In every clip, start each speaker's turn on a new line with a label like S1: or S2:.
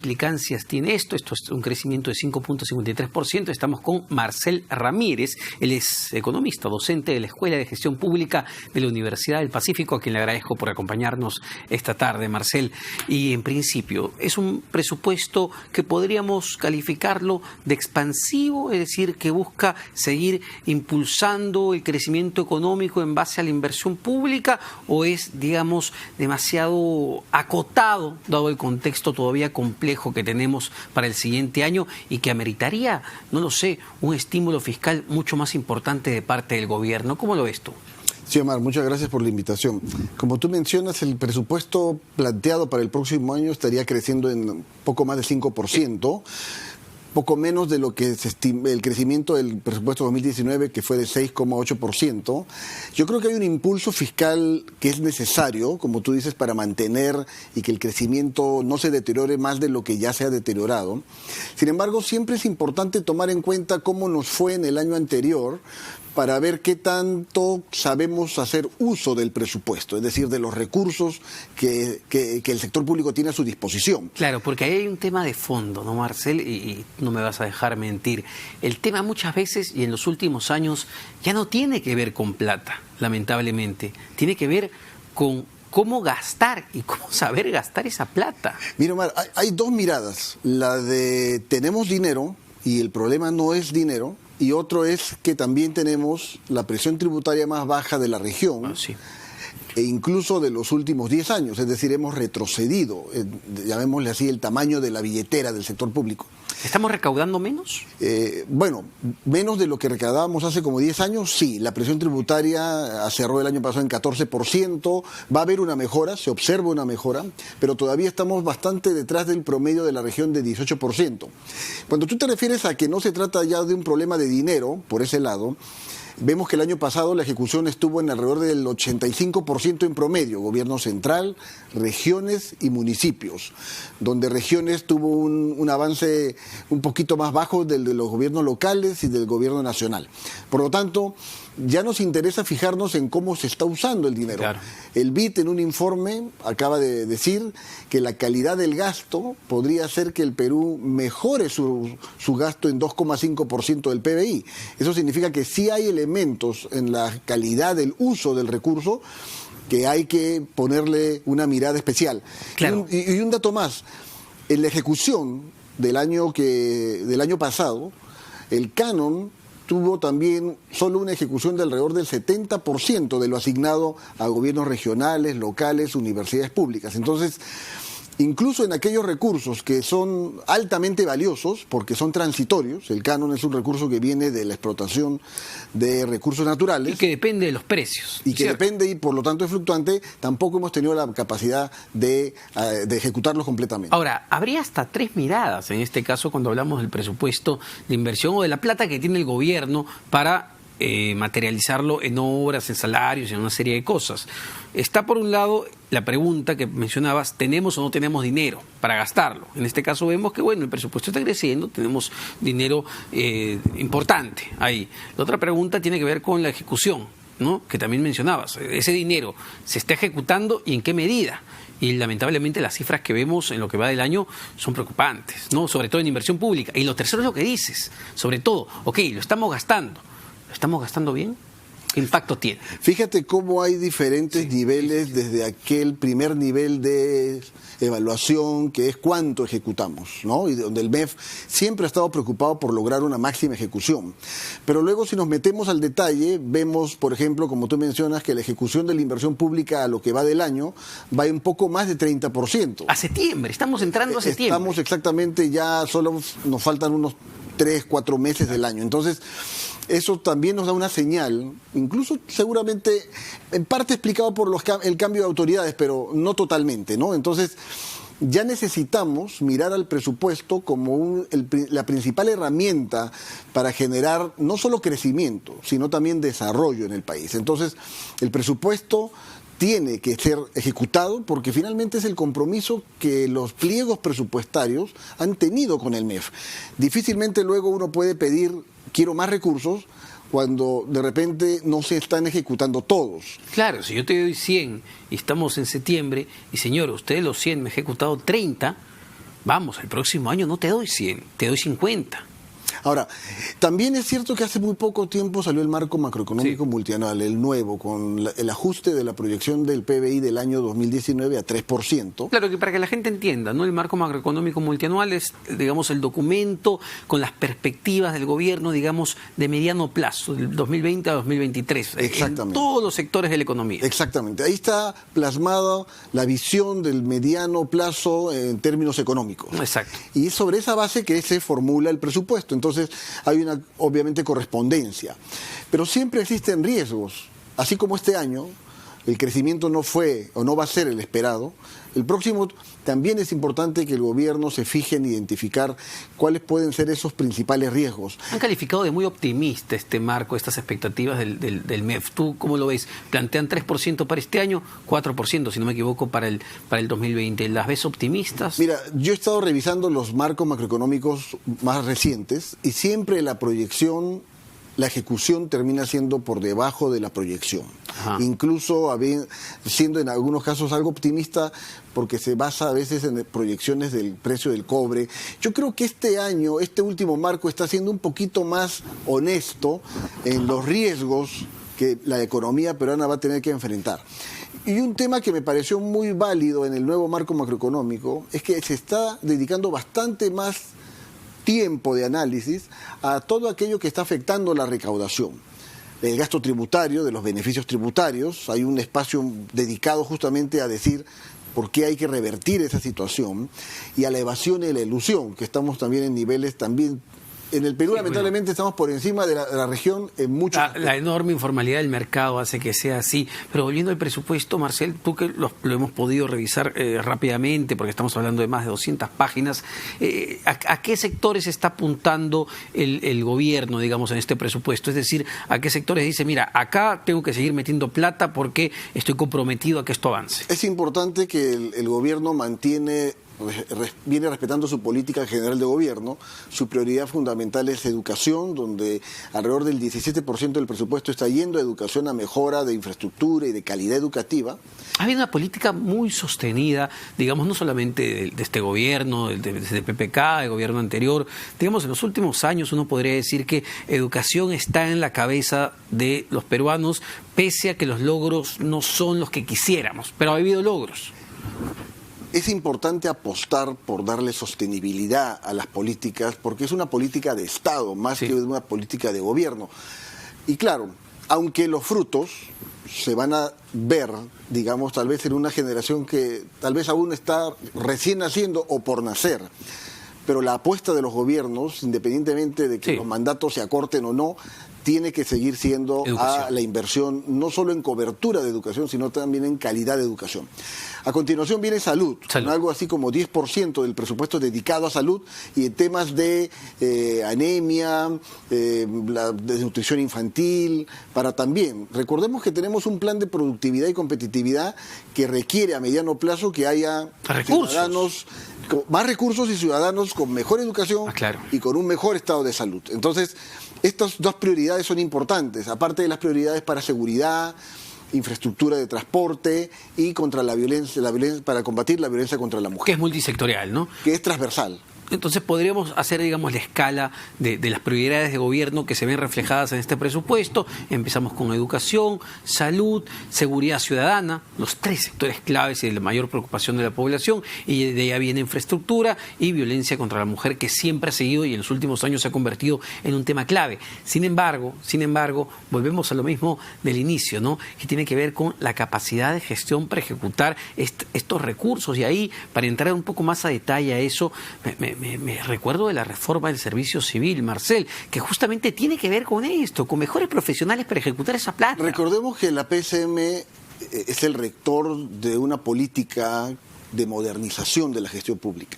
S1: implicancias tiene esto? Esto es un crecimiento de 5.53%. Estamos con Marcel Ramírez, él es economista, docente de la Escuela de Gestión Pública de la Universidad del Pacífico, a quien le agradezco por acompañarnos esta tarde, Marcel. Y en principio, es un presupuesto que podríamos calificarlo de expansivo, es decir, que busca seguir impulsando el crecimiento económico en base a la inversión pública, o es, digamos, demasiado acotado, dado el contexto todavía complejo que tenemos para el siguiente año y que ameritaría, no lo sé, un estímulo fiscal mucho más importante de parte del gobierno? ¿Cómo lo ves tú?
S2: Sí, Omar, muchas gracias por la invitación. Como tú mencionas, el presupuesto planteado para el próximo año estaría creciendo en poco más de 5%. Poco menos de lo que se estima el crecimiento del presupuesto 2019, que fue de 6,8%. Yo creo que hay un impulso fiscal que es necesario, como tú dices, para mantener y que el crecimiento no se deteriore más de lo que ya se ha deteriorado. Sin embargo, siempre es importante tomar en cuenta cómo nos fue en el año anterior para ver qué tanto sabemos hacer uso del presupuesto, es decir, de los recursos que el sector público tiene a su disposición.
S1: Claro, porque ahí hay un tema de fondo, ¿no, Marcel? Y no me vas a dejar mentir. El tema muchas veces, y en los últimos años, ya no tiene que ver con plata, lamentablemente. Tiene que ver con cómo gastar y cómo saber gastar esa plata.
S2: Mira, Omar, hay dos miradas. La de tenemos dinero y el problema no es dinero. Y otro es que también tenemos la presión tributaria más baja de la región,
S1: sí,
S2: e incluso de los últimos 10 años, es decir, hemos retrocedido, llamémosle así, el tamaño de la billetera del sector público.
S1: ¿Estamos recaudando menos?
S2: Bueno, menos de lo que recaudábamos hace como 10 años, sí. La presión tributaria cerró el año pasado en 14%, va a haber una mejora, se observa una mejora, pero todavía estamos bastante detrás del promedio de la región de 18%. Cuando tú te refieres a que no se trata ya de un problema de dinero, por ese lado, vemos que el año pasado la ejecución estuvo en alrededor del 85% en promedio, gobierno central, regiones y municipios, donde regiones tuvo un avance un poquito más bajo del de los gobiernos locales y del gobierno nacional. Por lo tanto, ya nos interesa fijarnos en cómo se está usando el dinero.
S1: Claro.
S2: El BID en un informe acaba de decir que la calidad del gasto podría hacer que el Perú mejore su gasto en 2,5% del PBI. Eso significa que sí hay elementos en la calidad del uso del recurso que hay que ponerle una mirada especial.
S1: Claro.
S2: Y un dato más, en la ejecución del año pasado, el canon tuvo también solo una ejecución de alrededor del 70% de lo asignado a gobiernos regionales, locales, universidades públicas. Entonces, incluso en aquellos recursos que son altamente valiosos, porque son transitorios, el canon es un recurso que viene de la explotación de recursos naturales.
S1: Y que depende de los precios.
S2: Y que depende y por lo tanto es fluctuante, tampoco hemos tenido la capacidad de ejecutarlos completamente.
S1: Ahora, habría hasta tres miradas en este caso cuando hablamos del presupuesto de inversión o de la plata que tiene el gobierno para materializarlo en obras, en salarios, en una serie de cosas. Está por un lado la pregunta que mencionabas, ¿tenemos o no tenemos dinero para gastarlo? En este caso vemos que, bueno, el presupuesto está creciendo, tenemos dinero importante ahí. La otra pregunta tiene que ver con la ejecución, ¿no?, que también mencionabas. Ese dinero se está ejecutando y en qué medida. Y lamentablemente las cifras que vemos en lo que va del año son preocupantes, ¿no?, sobre todo en inversión pública. Y lo tercero es lo que dices, sobre todo, ok, lo estamos gastando. ¿Lo estamos gastando bien? ¿Qué impacto tiene?
S2: Fíjate cómo hay diferentes niveles desde aquel primer nivel de evaluación que es cuánto ejecutamos, ¿no? Y donde el MEF siempre ha estado preocupado por lograr una máxima ejecución. Pero luego si nos metemos al detalle, vemos, por ejemplo, como tú mencionas, que la ejecución de la inversión pública a lo que va del año va un poco más de 30%.
S1: A septiembre, estamos entrando a septiembre.
S2: Estamos exactamente, ya solo nos faltan unos 3, 4 meses del año. Entonces, eso también nos da una señal, incluso seguramente en parte explicado por el cambio de autoridades, pero no totalmente, ¿no? Entonces, ya necesitamos mirar al presupuesto como la principal herramienta para generar no solo crecimiento, sino también desarrollo en el país. Entonces, el presupuesto tiene que ser ejecutado porque finalmente es el compromiso que los pliegos presupuestarios han tenido con el MEF. Difícilmente luego uno puede pedir quiero más recursos cuando de repente no se están ejecutando todos.
S1: Claro, si yo te doy 100 y estamos en septiembre y señor, usted de los 100 me ha ejecutado 30, vamos, el próximo año no te doy 100, te doy 50.
S2: Ahora, también es cierto que hace muy poco tiempo salió el marco macroeconómico
S1: Sí.
S2: multianual, el nuevo, con el ajuste de la proyección del PBI del año 2019 a 3%.
S1: Claro, que para que la gente entienda, ¿no? El marco macroeconómico multianual es, digamos, el documento con las perspectivas del gobierno, digamos, de mediano plazo, del 2020 a 2023,
S2: Exactamente.
S1: en todos los sectores de la economía.
S2: Exactamente, ahí está plasmada la visión del mediano plazo en términos económicos.
S1: Exacto.
S2: Y es sobre esa base que se formula el presupuesto. Entonces hay una, obviamente, correspondencia. Pero siempre existen riesgos. Así como este año el crecimiento no fue o no va a ser el esperado, el próximo también es importante que el gobierno se fije en identificar cuáles pueden ser esos principales riesgos.
S1: Han calificado de muy optimista este marco, estas expectativas del MEF. ¿Tú cómo lo ves? Plantean 3% para este año, 4%, si no me equivoco, para el 2020. ¿Las ves optimistas?
S2: Mira, yo he estado revisando los marcos macroeconómicos más recientes y siempre la proyección, la ejecución termina siendo por debajo de la proyección.
S1: Ajá.
S2: Incluso siendo en algunos casos algo optimista porque se basa a veces en proyecciones del precio del cobre. Yo creo que este año, este último marco está siendo un poquito más honesto en los riesgos que la economía peruana va a tener que enfrentar. Y un tema que me pareció muy válido en el nuevo marco macroeconómico es que se está dedicando bastante más tiempo de análisis a todo aquello que está afectando la recaudación. El gasto tributario, de los beneficios tributarios, hay un espacio dedicado justamente a decir por qué hay que revertir esa situación, y a la evasión y la elusión, que estamos también en niveles también. En el Perú, lamentablemente, estamos por encima de la región en muchos aspectos.
S1: La enorme informalidad del mercado hace que sea así. Pero volviendo al presupuesto, Marcel, tú que lo hemos podido revisar rápidamente, porque estamos hablando de más de 200 páginas, ¿a qué sectores está apuntando el gobierno, digamos, en este presupuesto? Es decir, ¿a qué sectores dice, mira, acá tengo que seguir metiendo plata porque estoy comprometido a que esto avance?
S2: Es importante que el gobierno viene respetando su política general de gobierno. Su prioridad fundamental es educación, donde alrededor del 17% del presupuesto está yendo a educación, a mejora de infraestructura y de calidad educativa.
S1: Ha habido una política muy sostenida, digamos, no solamente de este gobierno, desde PPK, el gobierno anterior. Digamos, en los últimos años uno podría decir que educación está en la cabeza de los peruanos, pese a que los logros no son los que quisiéramos, pero ha habido logros.
S2: Es importante apostar por darle sostenibilidad a las políticas, porque es una política de Estado más que una política de gobierno. Y claro, aunque los frutos se van a ver, digamos, tal vez en una generación que tal vez aún está recién naciendo o por nacer, pero la apuesta de los gobiernos, independientemente de que los mandatos se acorten o no, tiene que seguir siendo a la inversión, no solo en cobertura de educación, sino también en calidad de educación. A continuación viene salud, con algo así como 10% del presupuesto dedicado a salud y en temas de anemia, la desnutrición infantil, para también. Recordemos que tenemos un plan de productividad y competitividad que requiere a mediano plazo que haya ciudadanos con más recursos y ciudadanos con mejor educación y con un mejor estado de salud. Entonces, estas dos prioridades son importantes, aparte de las prioridades para seguridad, infraestructura de transporte y contra la violencia, para combatir la violencia contra la mujer.
S1: Que es multisectorial, ¿no?
S2: Que es transversal.
S1: Entonces podríamos hacer, digamos, la escala de las prioridades de gobierno que se ven reflejadas en este presupuesto. Empezamos con educación, salud, seguridad ciudadana, los tres sectores claves y de la mayor preocupación de la población, y de ahí viene infraestructura y violencia contra la mujer, que siempre ha seguido y en los últimos años se ha convertido en un tema clave. Sin embargo, volvemos a lo mismo del inicio, ¿no? Que tiene que ver con la capacidad de gestión para ejecutar estos recursos. Y ahí, para entrar un poco más a detalle a eso, me recuerdo de la reforma del servicio civil, Marcel, que justamente tiene que ver con esto, con mejores profesionales para ejecutar esa plata.
S2: Recordemos que la PCM es el rector de una política de modernización de la gestión pública,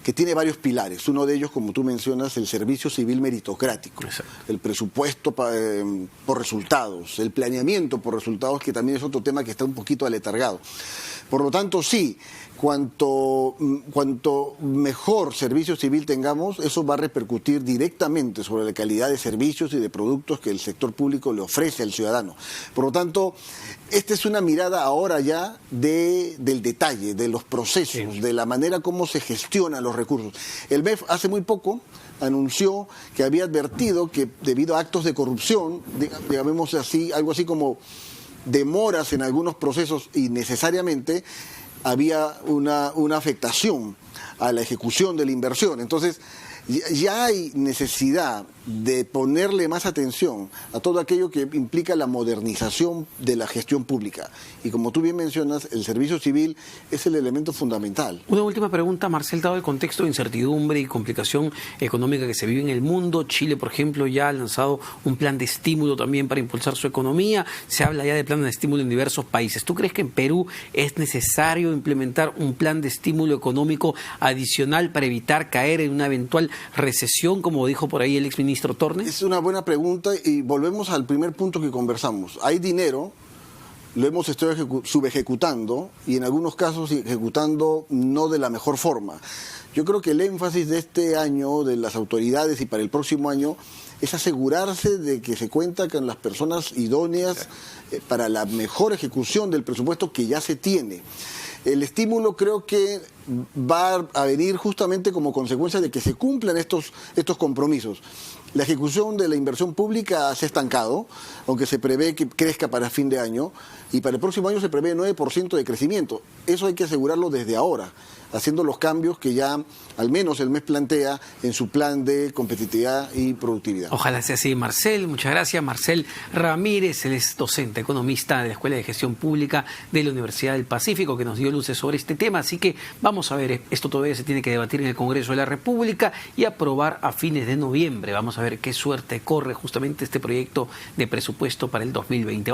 S2: que tiene varios pilares. Uno de ellos, como tú mencionas, el servicio civil meritocrático, el presupuesto por resultados, el planeamiento por resultados, que también es otro tema que está un poquito aletargado. Por lo tanto, sí, cuanto mejor servicio civil tengamos, eso va a repercutir directamente sobre la calidad de servicios y de productos que el sector público le ofrece al ciudadano. Por lo tanto, esta es una mirada ahora ya del detalle, de los procesos, de la manera como se gestionan los los recursos. El MEF hace muy poco anunció que había advertido que debido a actos de corrupción, digamos así, algo así como demoras en algunos procesos y necesariamente había una afectación a la ejecución de la inversión. Entonces, ya hay necesidad de ponerle más atención a todo aquello que implica la modernización de la gestión pública. Y como tú bien mencionas, el servicio civil es el elemento fundamental.
S1: Una última pregunta, Marcel, dado el contexto de incertidumbre y complicación económica que se vive en el mundo. Chile, por ejemplo, ya ha lanzado un plan de estímulo también para impulsar su economía. Se habla ya de planes de estímulo en diversos países. ¿Tú crees que en Perú es necesario implementar un plan de estímulo económico adicional para evitar caer en una eventual recesión, como dijo por ahí el exministro Tornes?
S2: Es una buena pregunta y volvemos al primer punto que conversamos. Hay dinero, lo hemos estado subejecutando y en algunos casos ejecutando no de la mejor forma. Yo creo que el énfasis de este año, de las autoridades y para el próximo año, es asegurarse de que se cuenta con las personas idóneas para la mejor ejecución del presupuesto que ya se tiene. El estímulo creo que va a venir justamente como consecuencia de que se cumplan estos compromisos. La ejecución de la inversión pública se ha estancado, aunque se prevé que crezca para fin de año, y para el próximo año se prevé 9% de crecimiento. Eso hay que asegurarlo desde ahora, haciendo los cambios que ya al menos el MES plantea en su plan de competitividad y productividad.
S1: Ojalá sea así, Marcel. Muchas gracias. Marcel Ramírez, él es docente, economista de la Escuela de Gestión Pública de la Universidad del Pacífico, que nos dio luces sobre este tema. Así que vamos a ver, esto todavía se tiene que debatir en el Congreso de la República y aprobar a fines de noviembre. Vamos a ver qué suerte corre justamente este proyecto de presupuesto para el 2020.